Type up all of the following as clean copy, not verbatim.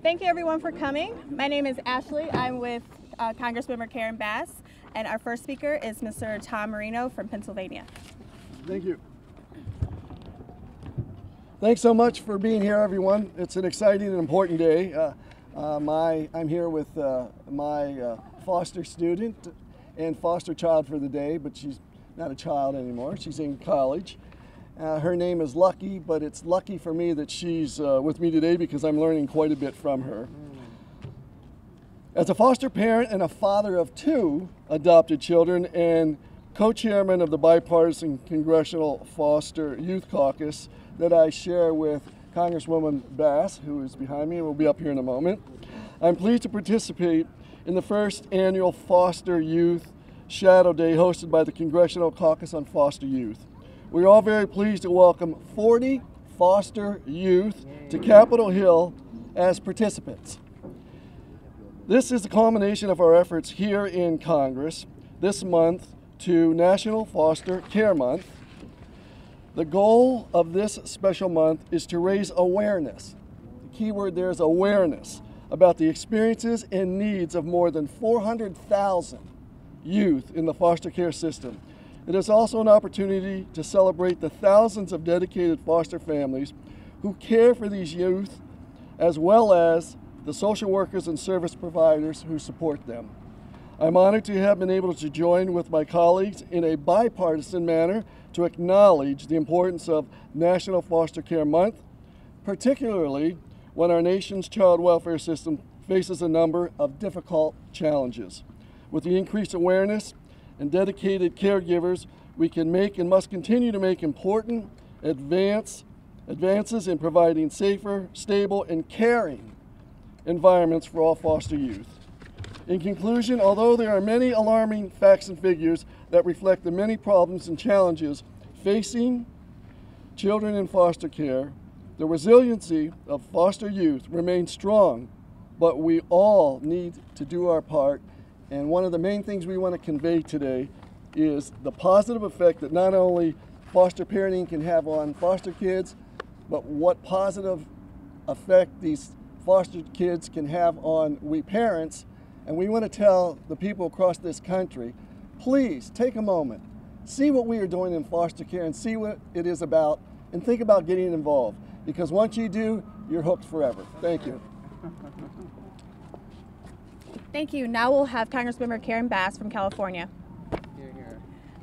Thank you everyone for coming. My name is Ashley. I'm with Congressmember Karen Bass, and our first speaker is Mr. Tom Marino from Pennsylvania. Thank you. Thanks so much for being here, everyone. It's an exciting and important day. I'm here with my foster student and foster child for the day, but she's not a child anymore. She's in college. Her name is Lucky, but it's lucky for me that she's with me today because I'm learning quite a bit from her. As a foster parent and a father of 2 adopted children and co-chairman of the bipartisan Congressional Foster Youth Caucus that I share with Congresswoman Bass, who is behind me and will be up here in a moment, I'm pleased to participate in the first annual Foster Youth Shadow Day hosted by the Congressional Caucus on Foster Youth. We're all very pleased to welcome 40 foster youth to Capitol Hill as participants. This is the culmination of our efforts here in Congress this month to National Foster Care Month. The goal of this special month is to raise awareness. The key word there is awareness about the experiences and needs of more than 400,000 youth in the foster care system. It is also an opportunity to celebrate the thousands of dedicated foster families who care for these youth, as well as the social workers and service providers who support them. I'm honored to have been able to join with my colleagues in a bipartisan manner to acknowledge the importance of National Foster Care Month, particularly when our nation's child welfare system faces a number of difficult challenges. With the increased awareness and dedicated caregivers, we can make and must continue to make important advances in providing safer, stable, and caring environments for all foster youth. In conclusion, although there are many alarming facts and figures that reflect the many problems and challenges facing children in foster care, the resiliency of foster youth remains strong, but we all need to do our part. And one of the main things we want to convey today is the positive effect that not only foster parenting can have on foster kids, but what positive effect these foster kids can have on we parents. And we want to tell the people across this country, please take a moment, see what we are doing in foster care and see what it is about, and think about getting involved. Because once you do, you're hooked forever. Thank you. Thank you. Now we'll have Congressmember Karen Bass from California.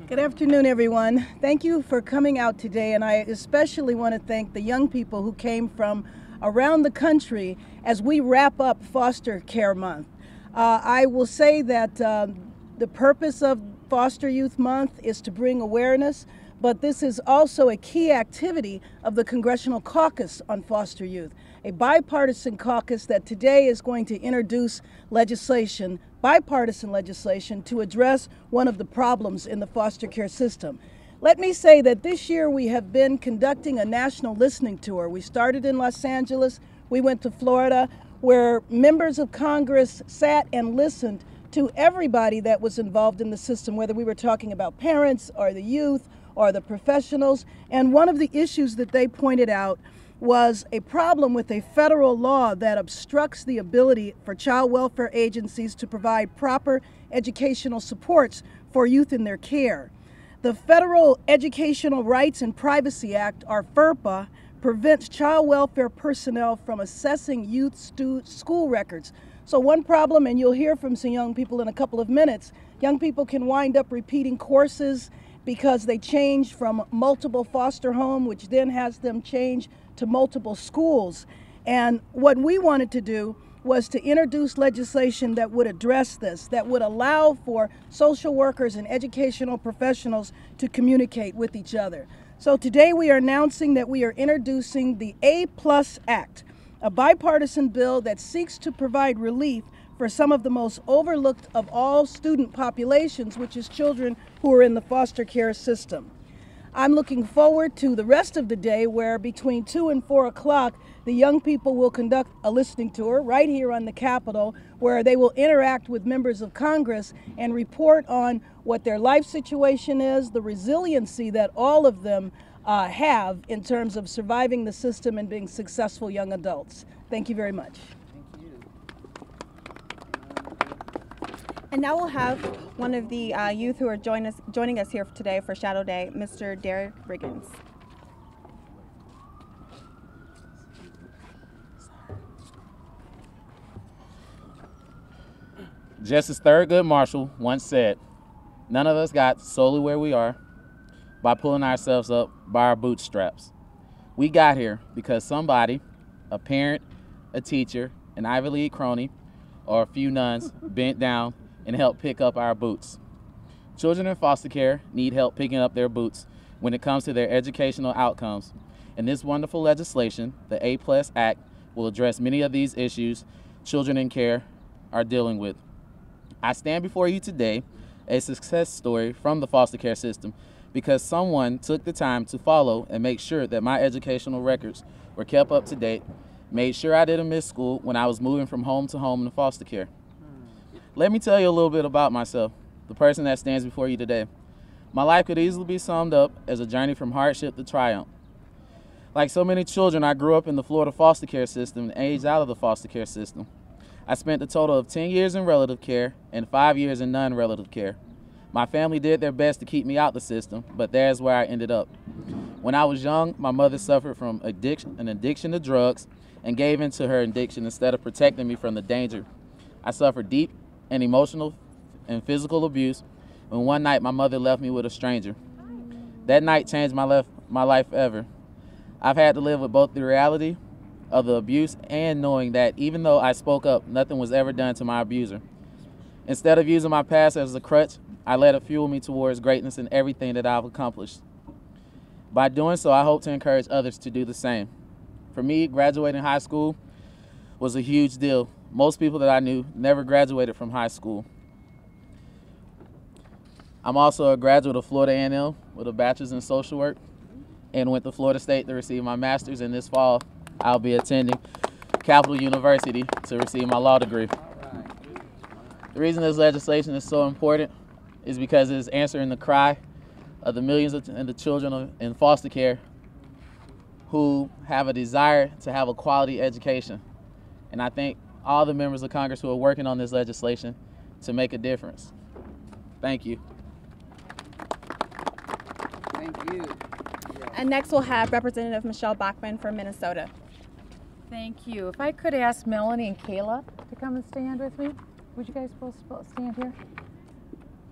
Good afternoon, everyone. Thank you for coming out today, and I especially want to thank the young people who came from around the country as we wrap up Foster Care Month. I will say that the purpose of Foster Youth Month is to bring awareness, but this is also a key activity of the Congressional Caucus on Foster Youth, a bipartisan caucus that today is going to introduce legislation, bipartisan legislation, to address one of the problems in the foster care system. Let me say that this year we have been conducting a national listening tour. We started in Los Angeles, we went to Florida, where members of Congress sat and listened to everybody that was involved in the system, whether we were talking about parents or the youth or the professionals. And one of the issues that they pointed out was a problem with a federal law that obstructs the ability for child welfare agencies to provide proper educational supports for youth in their care. The Federal Educational Rights and Privacy Act, or FERPA, prevents child welfare personnel from assessing youth school records. So one problem, and you'll hear from some young people in a couple of minutes, young people can wind up repeating courses because they change from multiple foster home, which then has them change to multiple schools. And what we wanted to do was to introduce legislation that would address this, that would allow for social workers and educational professionals to communicate with each other. So today we are announcing that we are introducing the A+ Act, a bipartisan bill that seeks to provide relief for some of the most overlooked of all student populations, which is children who are in the foster care system. I'm looking forward to the rest of the day where between 2 and 4 o'clock, the young people will conduct a listening tour right here on the Capitol where they will interact with members of Congress and report on what their life situation is, the resiliency that all of them have in terms of surviving the system and being successful young adults. Thank you very much. Thank you. And now we'll have one of the youth who are joining us here today for Shadow Day, Mr. Derekiggins. Justice Thurgood Marshall once said, "None of us got solely where we are by pulling ourselves up by our bootstraps. We got here because somebody, a parent, a teacher, an Ivy League crony, or a few nuns bent down and helped pick up our boots. Children in foster care need help picking up their boots when it comes to their educational outcomes. And this wonderful legislation, the A+ Act, will address many of these issues children in care are dealing with. I stand before you today, a success story from the foster care system, because someone took the time to follow and make sure that my educational records were kept up to date, made sure I didn't miss school when I was moving from home to home in foster care. Let me tell you a little bit about myself, the person that stands before you today. My life could easily be summed up as a journey from hardship to triumph. Like so many children, I grew up in the Florida foster care system and aged out of the foster care system. I spent a total of 10 years in relative care and 5 years in non-relative care. My family did their best to keep me out the system, but there's where I ended up. When I was young, my mother suffered from an addiction to drugs and gave in to her addiction instead of protecting me from the danger. I suffered deep and emotional and physical abuse when one night my mother left me with a stranger. That night changed my life forever. I've had to live with both the reality of the abuse and knowing that even though I spoke up, nothing was ever done to my abuser. Instead of using my past as a crutch, I let it fuel me towards greatness in everything that I've accomplished. By doing so, I hope to encourage others to do the same. For me, graduating high school was a huge deal. Most people that I knew never graduated from high school. I'm also a graduate of Florida A&M with a bachelor's in social work and went to Florida State to receive my master's, and this fall I'll be attending Capital University to receive my law degree. The reason this legislation is so important is because it is answering the cry of the millions of the children in foster care who have a desire to have a quality education. And I thank all the members of Congress who are working on this legislation to make a difference. Thank you. Thank you. And next we'll have Representative Michelle Bachmann from Minnesota. Thank you. If I could ask Melanie and Kayla to come and stand with me. Would you guys both stand here?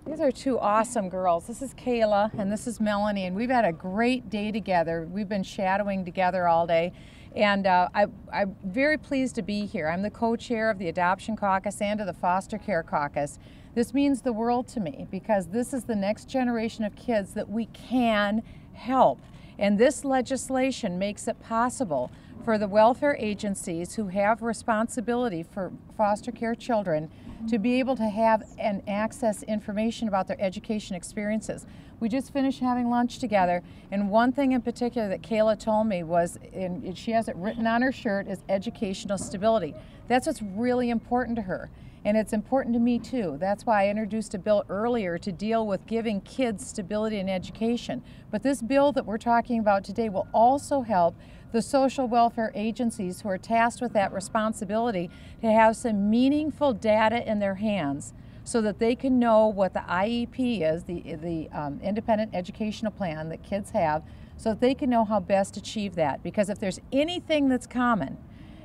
These are two awesome girls. This is Kayla and this is Melanie, and we've had a great day together. We've been shadowing together all day, and I'm very pleased to be here. I'm the co-chair of the Adoption Caucus and of the Foster Care Caucus. This means the world to me because this is the next generation of kids that we can help, and this legislation makes it possible for the welfare agencies who have responsibility for foster care children to be able to have and access information about their education experiences. We just finished having lunch together, and one thing in particular that Kayla told me was, and she has it written on her shirt, is educational stability. That's what's really important to her, and it's important to me too. That's why I introduced a bill earlier to deal with giving kids stability in education. But this bill that we're talking about today will also help the social welfare agencies who are tasked with that responsibility to have some meaningful data in their hands so that they can know what the IEP is, the independent educational plan that kids have, so that they can know how best to achieve that. Because if there's anything that's common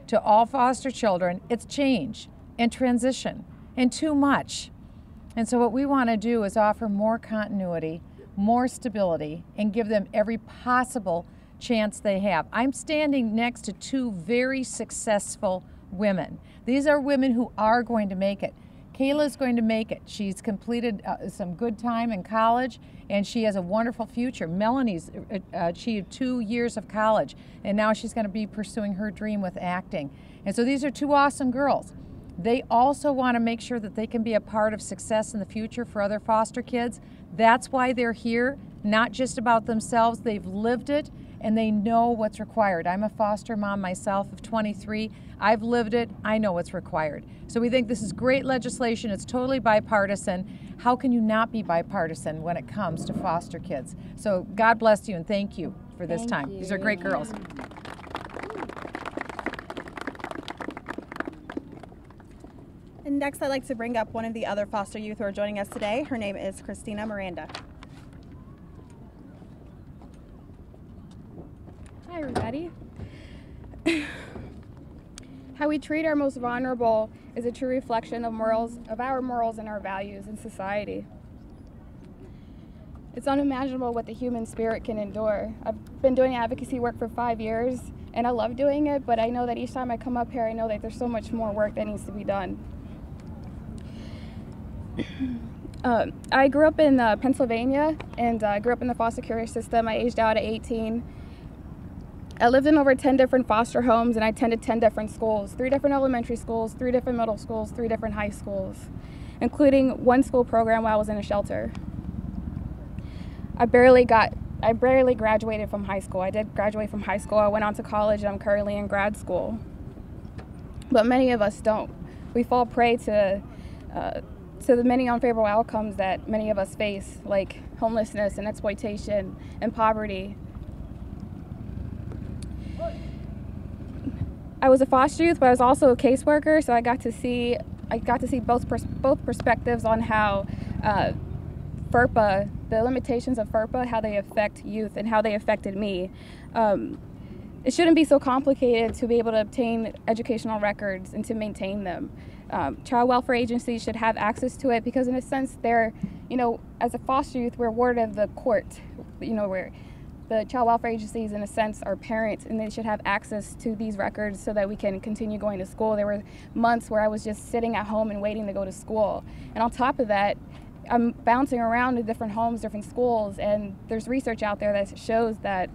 to all foster children, it's change and transition and too much. And so what we want to do is offer more continuity, more stability, and give them every possible chance they have. I'm standing next to two very successful women. These are women who are going to make it. Kayla's going to make it. She's completed some good time in college, and she has a wonderful future. Melanie's achieved 2 years of college, and now she's going to be pursuing her dream with acting. And so these are two awesome girls. They also want to make sure that they can be a part of success in the future for other foster kids. That's why they're here, not just about themselves. They've lived it, and they know what's required. I'm a foster mom myself of 23. I've lived it. I know what's required. So we think this is great legislation. It's totally bipartisan. How can you not be bipartisan when it comes to foster kids? So God bless you and thank you for this time. These are great girls. And next I'd like to bring up one of the other foster youth who are joining us today. Her name is Christina Miranda. Hi everybody. How we treat our most vulnerable is a true reflection of our morals and our values in society. It's unimaginable what the human spirit can endure. I've been doing advocacy work for 5 years and I love doing it, but I know that each time I come up here, I know that there's so much more work that needs to be done. I grew up in Pennsylvania, and I grew up in the foster care system. I aged out at 18. I lived in over 10 different foster homes, and I attended 10 different schools, 3 different elementary schools, 3 different middle schools, 3 different high schools, including 1 school program while I was in a shelter. I barely graduated from high school. I did graduate from high school. I went on to college, and I'm currently in grad school. But many of us don't. We fall prey to the many unfavorable outcomes that many of us face, like homelessness and exploitation and poverty. I was a foster youth, but I was also a caseworker, so I got to see both perspectives on how FERPA, the limitations of FERPA, how they affect youth and how they affected me. It shouldn't be so complicated to be able to obtain educational records and to maintain them. Child welfare agencies should have access to it because in a sense they're, as a foster youth, we're ward of the court. Where the child welfare agencies in a sense are parents and they should have access to these records so that we can continue going to school. There were months where I was just sitting at home and waiting to go to school. And on top of that, I'm bouncing around to different homes, different schools, and there's research out there that shows that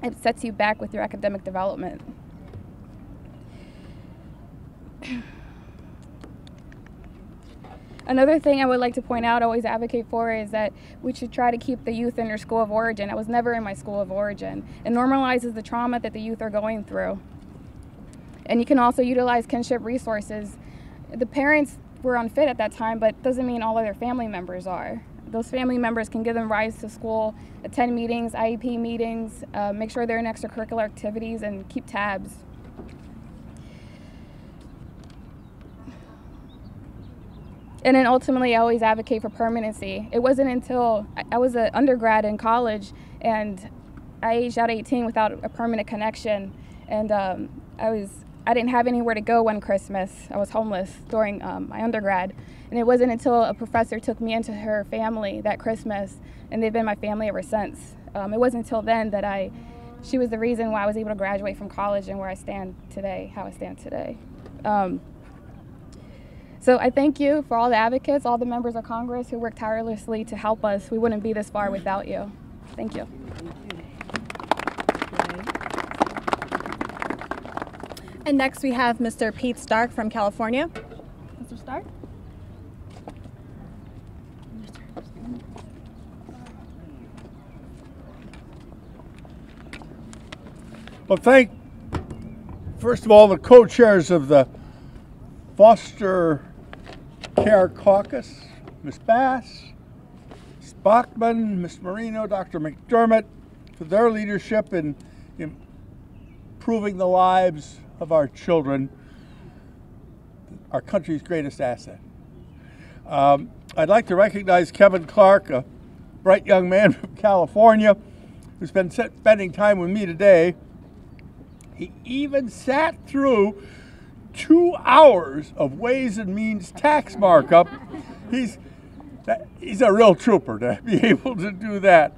it sets you back with your academic development. Another thing I would like to point out, always advocate for, is that we should try to keep the youth in their school of origin. I was never in my school of origin. It normalizes the trauma that the youth are going through. And you can also utilize kinship resources. The parents were unfit at that time, but doesn't mean all of their family members are. Those family members can give them rides to school, attend meetings, IEP meetings, make sure they're in extracurricular activities, and keep tabs. And then ultimately, I always advocate for permanency. It wasn't until I was an undergrad in college and I aged out 18 without a permanent connection. And I didn't have anywhere to go one Christmas. I was homeless during my undergrad. And it wasn't until a professor took me into her family that Christmas, and they've been my family ever since. It wasn't until then that she was the reason why I was able to graduate from college and where I stand today, how I stand today. So I thank you for all the advocates, all the members of Congress who work tirelessly to help us. We wouldn't be this far without you. Thank you. And next we have Mr. Pete Stark from California. Mr. Stark? Well, first of all, the co-chairs of the Foster Care Caucus, Ms. Bass, Ms. Bachmann, Ms. Marino, Dr. McDermott, for their leadership in improving the lives of our children, our country's greatest asset. I'd like to recognize Kevin Clark, a bright young man from California who's been spending time with me today. He even sat through 2 hours of Ways and Means tax markup. He's a real trooper to be able to do that.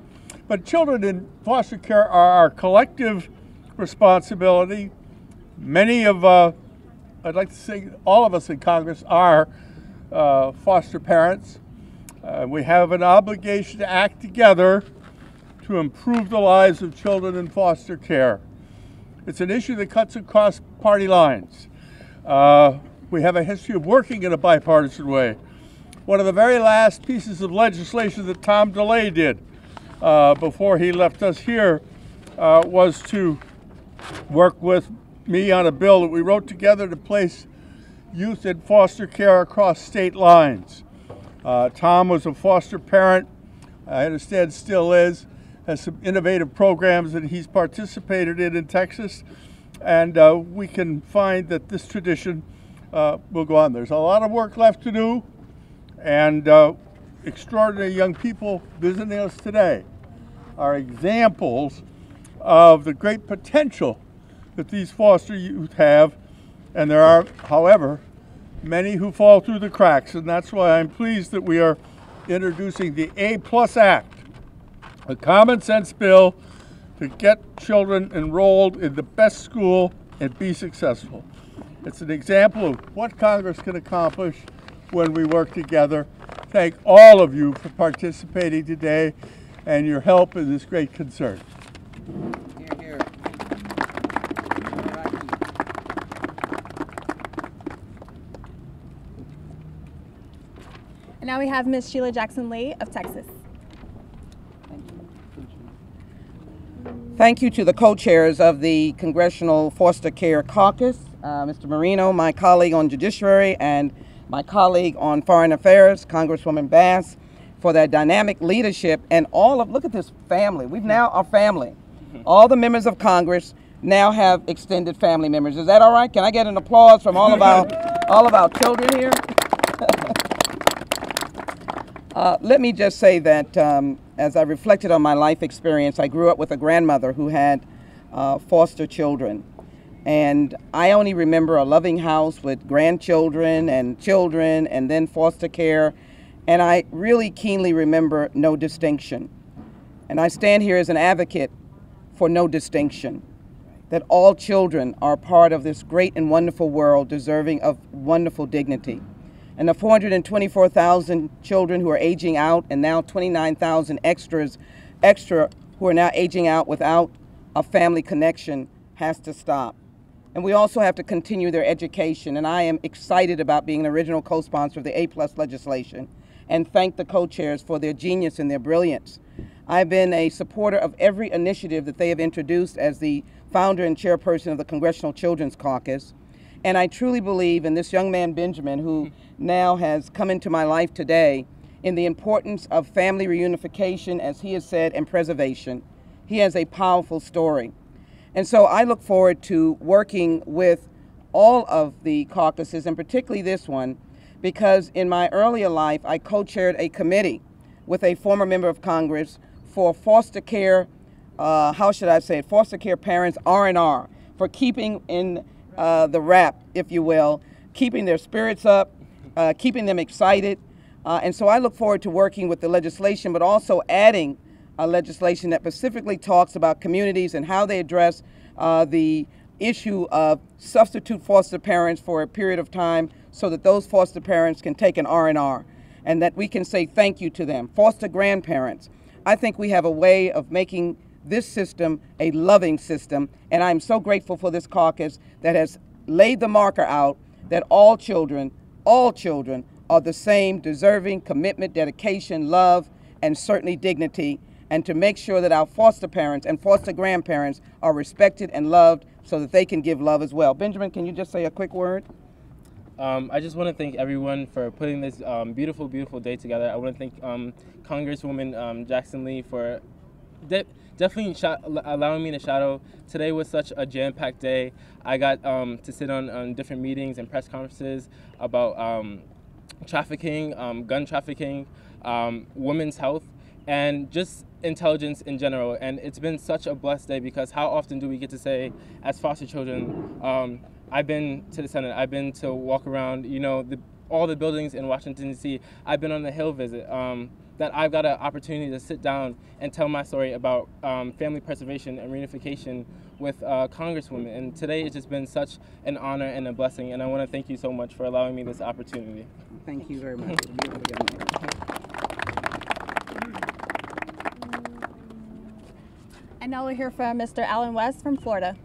But children in foster care are our collective responsibility. Many of, I'd like to say all of us in Congress are foster parents. We have an obligation to act together to improve the lives of children in foster care. It's an issue that cuts across party lines. We have a history of working in a bipartisan way. One of the very last pieces of legislation that Tom DeLay did before he left us here was to work with me on a bill that we wrote together to place youth in foster care across state lines. Tom was a foster parent, I understand still is, has some innovative programs that he's participated in Texas, and we can find that this tradition we'll go on. There's a lot of work left to do, and extraordinary young people visiting us today are examples of the great potential that these foster youth have, and there are, however, many who fall through the cracks, and that's why I'm pleased that we are introducing the A+ Act, a common sense bill to get children enrolled in the best school and be successful. It's an example of what Congress can accomplish when we work together. Thank all of you for participating today and your help in this great concern. Here, here. And now we have Ms. Sheila Jackson Lee of Texas. Thank you to the co-chairs of the Congressional Foster Care Caucus, Mr. Marino, my colleague on Judiciary, and my colleague on Foreign Affairs, Congresswoman Bass, for their dynamic leadership, and all of, look at this family. We've now a family. All the members of Congress now have extended family members. Is that all right? Can I get an applause from all of our children here? Let me just say that as I reflected on my life experience, I grew up with a grandmother who had foster children. And I only remember a loving house with grandchildren and then foster care. And I really keenly remember no distinction. And I stand here as an advocate for no distinction, that all children are part of this great and wonderful world deserving of wonderful dignity. And the 424,000 children who are aging out, and now 29,000 extra who are now aging out without a family connection, has to stop. And we also have to continue their education. And I am excited about being an original co-sponsor of the A+ legislation, and thank the co-chairs for their genius and their brilliance. I've been a supporter of every initiative that they have introduced as the founder and chairperson of the Congressional Children's Caucus. And I truly believe in this young man, Benjamin, who now has come into my life today, in the importance of family reunification, as he has said, and preservation. He has a powerful story. And so I look forward to working with all of the caucuses, and particularly this one, because in my earlier life, I co-chaired a committee with a former member of Congress for foster care, how should I say it, foster care parents, R&R, for keeping in the rap, if you will, keeping their spirits up, keeping them excited. And so I look forward to working with the legislation, but also adding legislation that specifically talks about communities and how they address the issue of substitute foster parents for a period of time, so that those foster parents can take an R&R and that we can say thank you to them. Foster grandparents. I think we have a way of making this system a loving system, and I'm so grateful for this caucus that has laid the marker out that all children are the same, deserving commitment, dedication, love, and certainly dignity, and to make sure that our foster parents and foster grandparents are respected and loved so that they can give love as well. Benjamin, can you just say a quick word? I just want to thank everyone for putting this beautiful, beautiful day together. I want to thank Congresswoman Jackson Lee for definitely allowing me to shadow. Today was such a jam-packed day. I got to sit on different meetings and press conferences about trafficking, gun trafficking, women's health, and just intelligence in general. And it's been such a blessed day, because how often do we get to say, as foster children, I've been to the Senate, I've been to walk around, you know, all the buildings in Washington, D.C. I've been on the Hill visit, that I've got an opportunity to sit down and tell my story about family preservation and reunification with Congresswomen. And today it's just been such an honor and a blessing, and I want to thank you so much for allowing me this opportunity. Thank you very much. And now we'll hear from Mr. Alan West from Florida.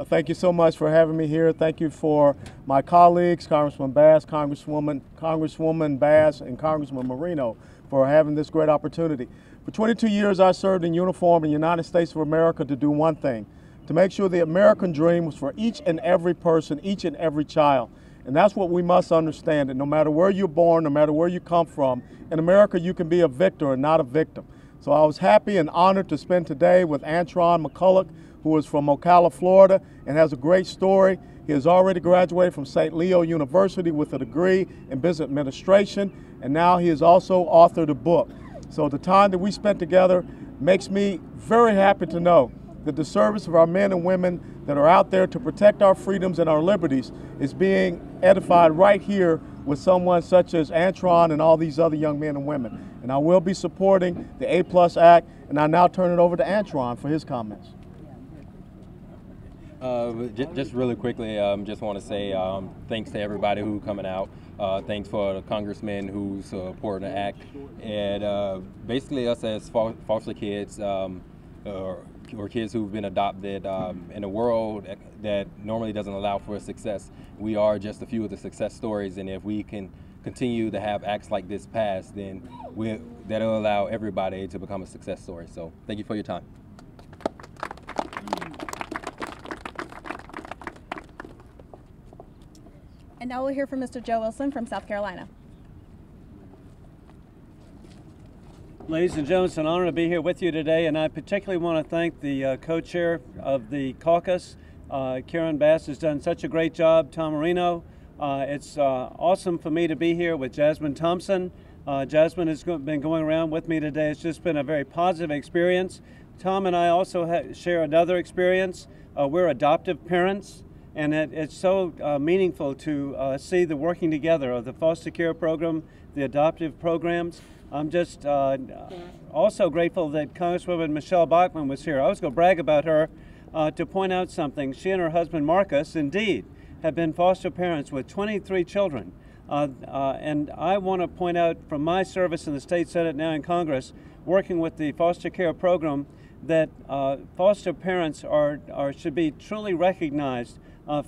Thank you so much for having me here. Thank you for my colleagues, Congressman Bass, Congresswoman Bass, and Congressman Marino, for having this great opportunity. For 22 years, I served in uniform in the United States of America to do one thing, to make sure the American dream was for each and every person, each and every child. And that's what we must understand, that no matter where you're born, no matter where you come from, in America you can be a victor and not a victim. So I was happy and honored to spend today with Antron McCulloch, who is from Ocala, Florida, and has a great story. He has already graduated from St. Leo University with a degree in business administration, and now he has also authored a book. So the time that we spent together makes me very happy to know that the service of our men and women that are out there to protect our freedoms and our liberties is being edified right here with someone such as Antron and all these other young men and women. And I will be supporting the A+ Act, and I now turn it over to Antron for his comments. Just really quickly, just want to say thanks to everybody who's coming out. Thanks for the congressman who's supporting the act. And basically us as foster kids, or kids who've been adopted in a world that normally doesn't allow for success, we are just a few of the success stories. And if we can continue to have acts like this passed, then that'll allow everybody to become a success story. So thank you for your time. And now we'll hear from Mr. Joe Wilson from South Carolina. Ladies and gentlemen, it's an honor to be here with you today, and I particularly want to thank the co-chair of the caucus. Karen Bass has done such a great job, Tom Marino. It's awesome for me to be here with Jasmine Thompson. Jasmine has been going around with me today. It's just been a very positive experience. Tom and I also share another experience. We're adoptive parents, and it's so meaningful to see the working together of the foster care program, the adoptive programs. I'm just also grateful that Congresswoman Michelle Bachmann was here. I was going to brag about her to point out something. She and her husband Marcus, indeed, have been foster parents with 23 children. And I want to point out from my service in the State Senate, now in Congress, working with the foster care program, that foster parents should be truly recognized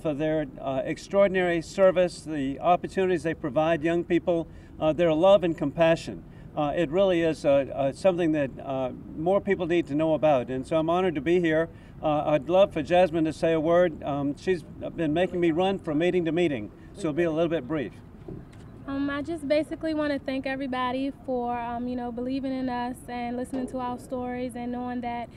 for their extraordinary service, the opportunities they provide young people, their love and compassion. It really is something that more people need to know about, and so I'm honored to be here. I'd love for Jasmine to say a word. She's been making me run from meeting to meeting, so it'll be a little bit brief. I just basically want to thank everybody for, believing in us and listening to our stories and knowing that,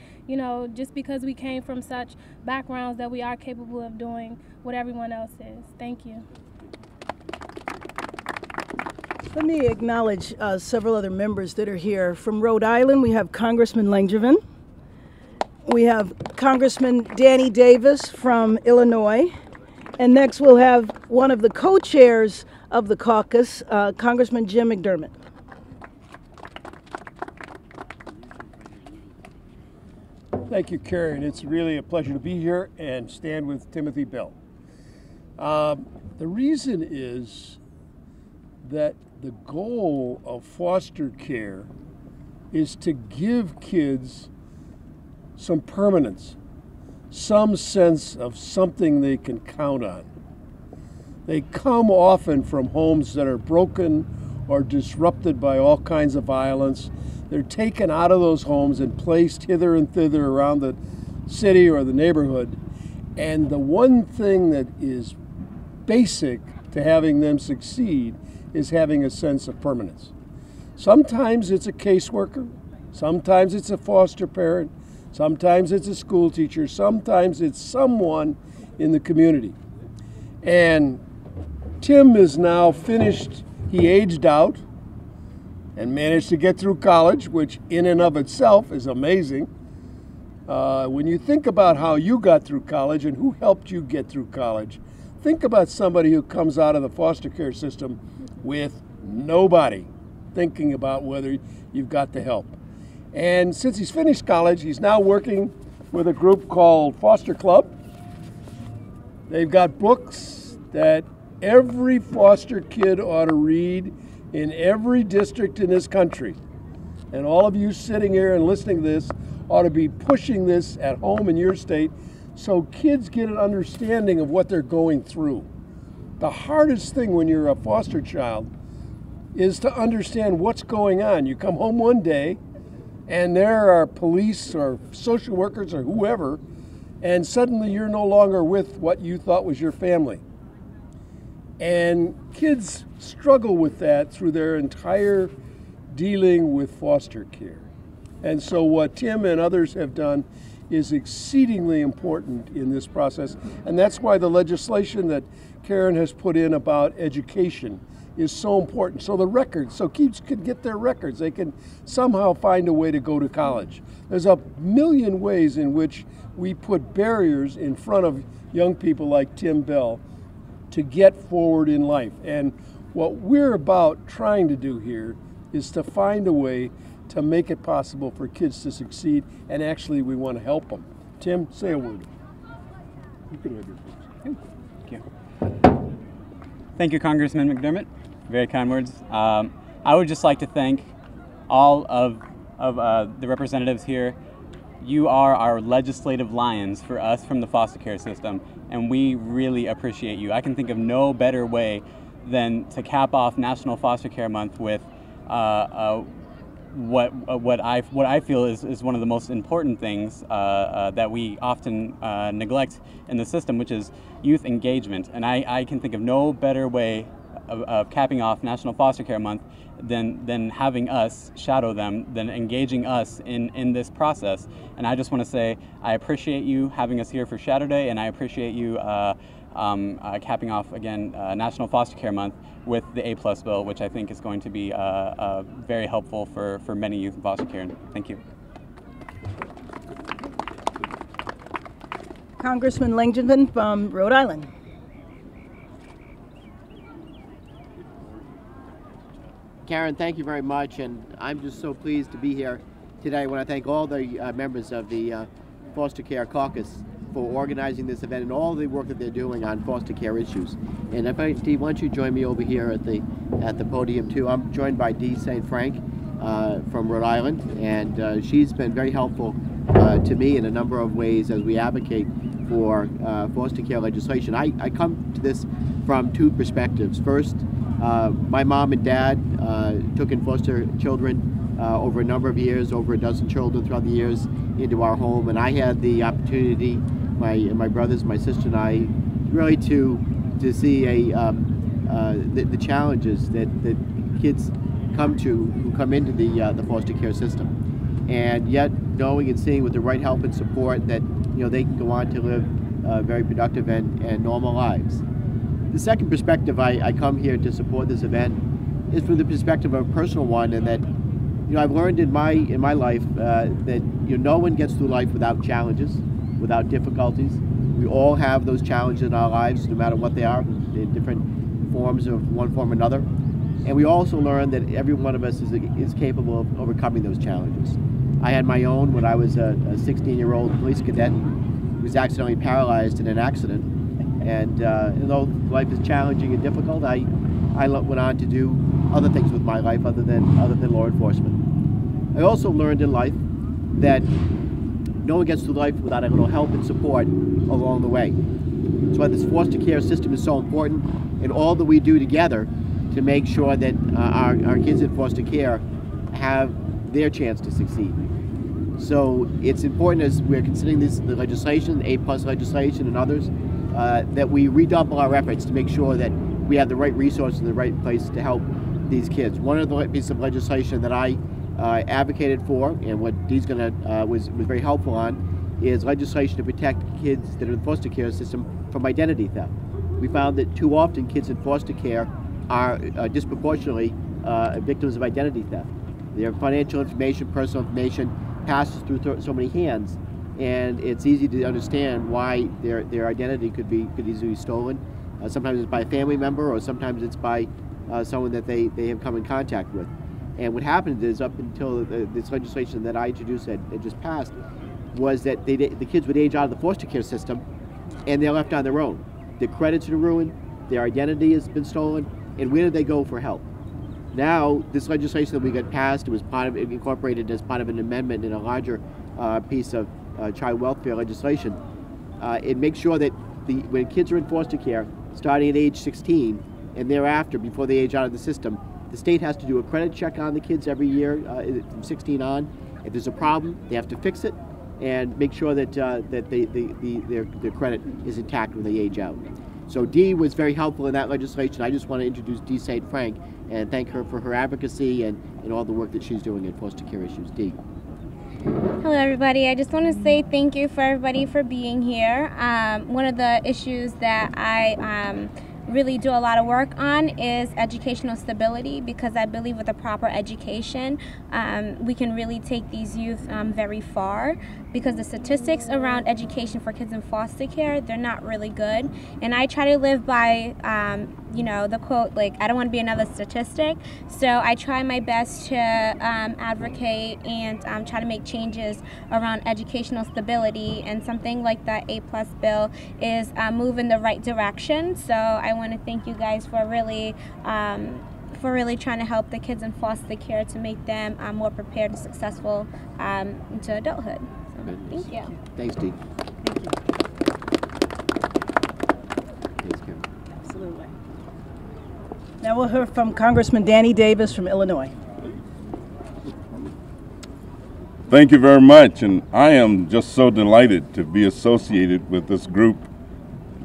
just because we came from such backgrounds that we are capable of doing what everyone else is. Thank you. Let me acknowledge several other members that are here. From Rhode Island, we have Congressman Langevin. We have Congressman Danny Davis from Illinois. And next we'll have one of the co-chairs of the caucus, Congressman Jim McDermott. Thank you, Karen. It's really a pleasure to be here and stand with Timothy Bell. The reason is that the goal of foster care is to give kids some permanence, some sense of something they can count on. They come often from homes that are broken or disrupted by all kinds of violence. They're taken out of those homes and placed hither and thither around the city or the neighborhood. And the one thing that is basic to having them succeed is having a sense of permanence. Sometimes it's a caseworker, sometimes it's a foster parent, sometimes it's a school teacher, sometimes it's someone in the community. And Tim is now finished, he aged out and managed to get through college, which in and of itself is amazing. When you think about how you got through college and who helped you get through college, think about somebody who comes out of the foster care system with nobody thinking about whether you've got the help. And since he's finished college, he's now working with a group called Foster Club. They've got books that every foster kid ought to read in every district in this country. And all of you sitting here and listening to this ought to be pushing this at home in your state so kids get an understanding of what they're going through. The hardest thing when you're a foster child is to understand what's going on. You come home one day and there are police or social workers or whoever, and suddenly you're no longer with what you thought was your family. And kids struggle with that through their entire dealing with foster care. And so what Tim and others have done is exceedingly important in this process. And that's why the legislation that Karen has put in about education is so important. So the records, so kids can get their records. They can somehow find a way to go to college. There's a million ways in which we put barriers in front of young people like Tim Bell to get forward in life. And what we're about trying to do here is to find a way to make it possible for kids to succeed, and actually we want to help them. Tim, say a word. You can have your words. Thank you. Thank you, Congressman McDermott. Very kind words. I would just like to thank all of the representatives here. You are our legislative lions for us from the foster care system, and we really appreciate you. I can think of no better way than to cap off National Foster Care Month with what I feel is one of the most important things that we often neglect in the system, which is youth engagement. And I can think of no better way of capping off National Foster Care Month than having us shadow them, than engaging us in this process. And I just want to say I appreciate you having us here for Shadow Day, and I appreciate you capping off again National Foster Care Month with the A+ bill, which I think is going to be very helpful for many youth in foster care. Thank you. Congressman Langevin from Rhode Island. Karen, thank you very much, and I'm just so pleased to be here today. I want to thank all the members of the Foster Care Caucus for organizing this event and all the work that they're doing on foster care issues. And Dee, why don't you join me over here at the podium too? I'm joined by Dee St. Frank from Rhode Island, and she's been very helpful to me in a number of ways as we advocate for foster care legislation. I come to this from two perspectives. First, my mom and dad took in foster children over a number of years, over a dozen children throughout the years into our home, and I had the opportunity, my brothers, my sister and I, really to see the challenges that kids who come into the foster care system, and yet knowing and seeing with the right help and support that they can go on to live very productive and normal lives. The second perspective I come here to support this event is from the perspective of a personal one, and that I've learned in my life that no one gets through life without challenges, without difficulties. We all have those challenges in our lives, no matter what they are, in different forms of one form or another. And we also learn that every one of us is capable of overcoming those challenges. I had my own when I was a 16-year-old police cadet who was accidentally paralyzed in an accident. And though life is challenging and difficult, I went on to do other things with my life other than law enforcement. I also learned in life that no one gets through life without a little help and support along the way. That's why this foster care system is so important, and all that we do together to make sure that our kids in foster care have their chance to succeed. So it's important, as we're considering the legislation, A+ legislation and others, that we redouble our efforts to make sure that we have the right resources in the right place to help these kids. One of the pieces of legislation that I advocated for, and what Dee's was very helpful on, is legislation to protect kids that are in the foster care system from identity theft. We found that too often kids in foster care are disproportionately victims of identity theft. Their financial information, personal information passes through so many hands, and it's easy to understand why their identity could easily be stolen. Sometimes it's by a family member, or sometimes it's by someone that they have come in contact with. And what happened is, up until this legislation that I introduced had just passed, was that the kids would age out of the foster care system, and they're left on their own. Their credits are ruined, their identity has been stolen, and where do they go for help? Now, this legislation that we got passed, it was incorporated as part of an amendment in a larger piece of child welfare legislation. It makes sure that when kids are in foster care, starting at age 16 and thereafter, before they age out of the system, the state has to do a credit check on the kids every year from 16 on. If there's a problem, they have to fix it and make sure that their credit is intact when they age out. So Dee was very helpful in that legislation. I just want to introduce Dee St. Frank and thank her for her advocacy and all the work that she's doing in foster care issues. Dee. Hello everybody, I just want to say thank you for everybody for being here. One of the issues that I really do a lot of work on is educational stability, because I believe with a proper education we can really take these youth very far, because the statistics around education for kids in foster care, they're not really good. And I try to live by you know, the quote, like, I don't want to be another statistic. So I try my best to advocate and try to make changes around educational stability, and something like the A+ bill is move in the right direction. So I want to thank you guys for really trying to help the kids in foster care to make them more prepared and successful into adulthood. So, thank you. Thanks, Dee. Thank you. Thanks, Karen. Absolutely. Now we'll hear from Congressman Danny Davis from Illinois. Thank you very much, and I am just so delighted to be associated with this group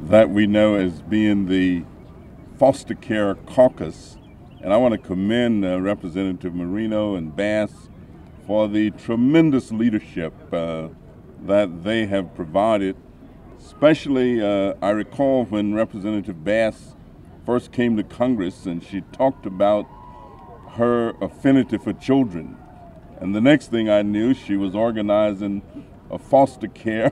that we know as being the Foster Care Caucus. And I want to commend Representative Marino and Bass for the tremendous leadership that they have provided. Especially, I recall when Representative Bass first came to Congress and she talked about her affinity for children. And the next thing I knew, she was organizing a foster care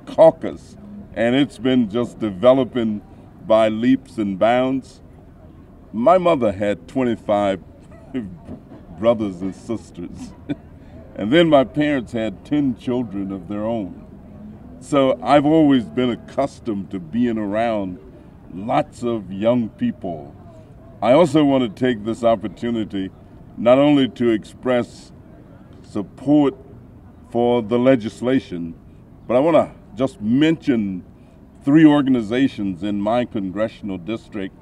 caucus. And it's been just developing by leaps and bounds. My mother had 25 brothers and sisters. And then my parents had 10 children of their own. So I've always been accustomed to being around lots of young people. I also want to take this opportunity not only to express support for the legislation, but I want to just mention 3 organizations in my congressional district.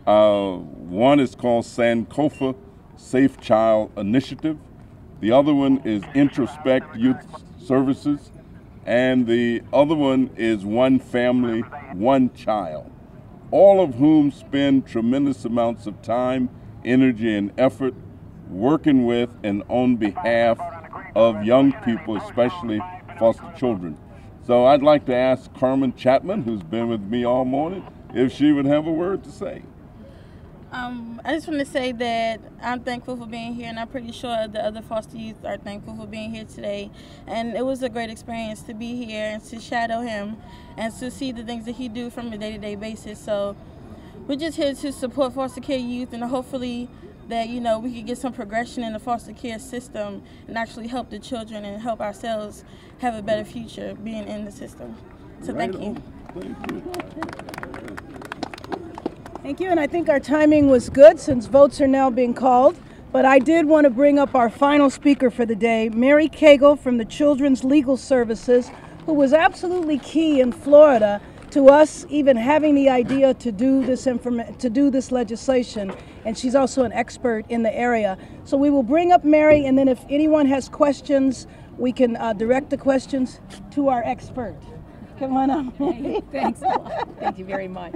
One is called Sankofa Safe Child Initiative. The other one is Introspect Youth Services. And the other one is One Family, One Child. All of whom spend tremendous amounts of time, energy, and effort working with and on behalf of young people, especially foster children. So I'd like to ask Carmen Chapman, who's been with me all morning, if she would have a word to say. I just want to say that I'm thankful for being here, and I'm pretty sure the other foster youth are thankful for being here today. And it was a great experience to be here and to shadow him and to see the things that he do from a day-to-day basis. So we're just here to support foster care youth, and hopefully that, you know, we can get some progression in the foster care system and actually help the children and help ourselves have a better future being in the system. So Right thank you. Thank you. Thank you, and I think our timing was good since votes are now being called. But I did want to bring up our final speaker for the day, Mary Cagle from the Children's Legal Services, who was absolutely key in Florida to us even having the idea to do this legislation, and she's also an expert in the area. So we will bring up Mary, and then if anyone has questions, we can direct the questions to our expert. Come on up. Thanks a lot. Thank you very much.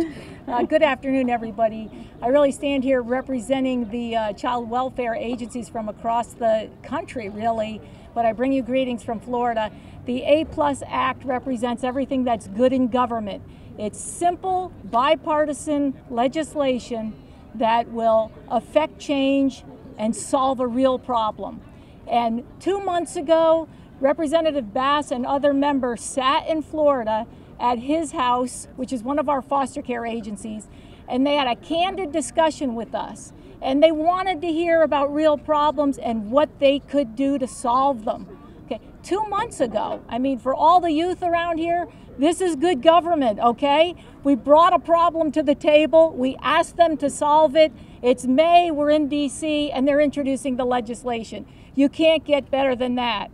Good afternoon, everybody. I really stand here representing the child welfare agencies from across the country, really, but I bring you greetings from Florida. The A+ Act represents everything that's good in government. It's simple, bipartisan legislation that will affect change and solve a real problem. And 2 months ago, Representative Bass and other members sat in Florida at his house, which is one of our foster care agencies, and they had a candid discussion with us. And they wanted to hear about real problems and what they could do to solve them. Okay, 2 months ago, I mean, for all the youth around here, this is good government, okay? We brought a problem to the table. We asked them to solve it. It's May, we're in DC, and they're introducing the legislation. You can't get better than that.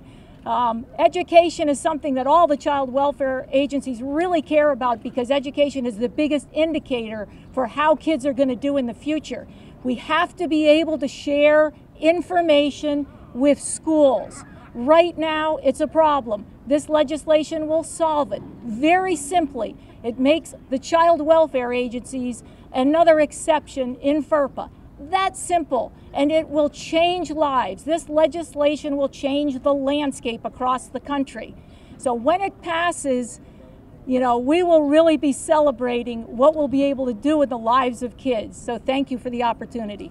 Education is something that all the child welfare agencies really care about, because education is the biggest indicator for how kids are going to do in the future. We have to be able to share information with schools. Right now, it's a problem. This legislation will solve it very simply. It makes the child welfare agencies another exception in FERPA. that simple, and it will change lives. This legislation will change the landscape across the country. So when it passes, you know, we will really be celebrating what we'll be able to do with the lives of kids. So thank you for the opportunity.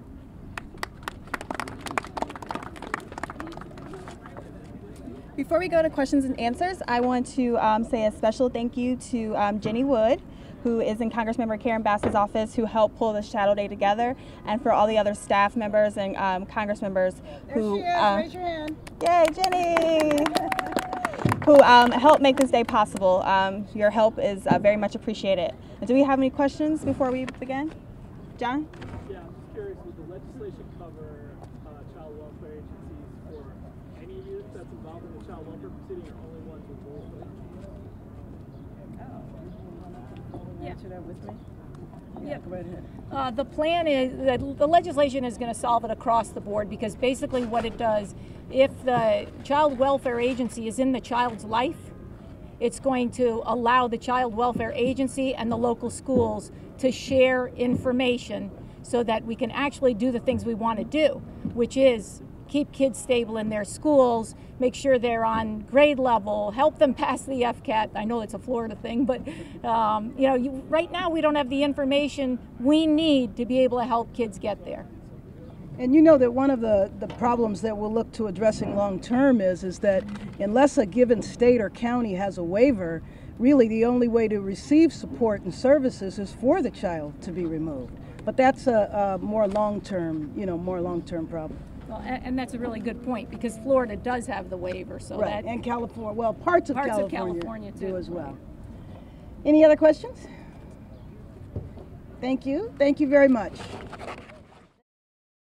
Before we go to questions and answers, I want to say a special thank you to Jenny Wood, who is in Congressmember Karen Bass's office, who helped pull the Shadow Day together, and for all the other staff members and Congress members who Raise your hand. Yay, Jenny! Who helped make this day possible. Your help is very much appreciated. And do we have any questions before we begin? John? Yeah, I'm just curious, would the legislation cover child welfare agencies for any youth that's involved in the child welfare proceeding, or only ones involved? Answer that with me? Yeah. Go right ahead. The plan is that the legislation is going to solve it across the board, because basically what it does, if the child welfare agency is in the child's life, it's going to allow the child welfare agency and the local schools to share information so that we can actually do the things we want to do, which is keep kids stable in their schools, make sure they're on grade level, help them pass the FCAT. I know it's a Florida thing, but you know, right now we don't have the information we need to be able to help kids get there. And you know that one of the problems that we'll look to addressing long term is that unless a given state or county has a waiver, really the only way to receive support and services is for the child to be removed. But that's a more long-term, more long-term problem. Well, and that's a really good point, because Florida does have the waiver, so right. that And California, well, parts of California too. do as well. Any other questions? Thank you very much.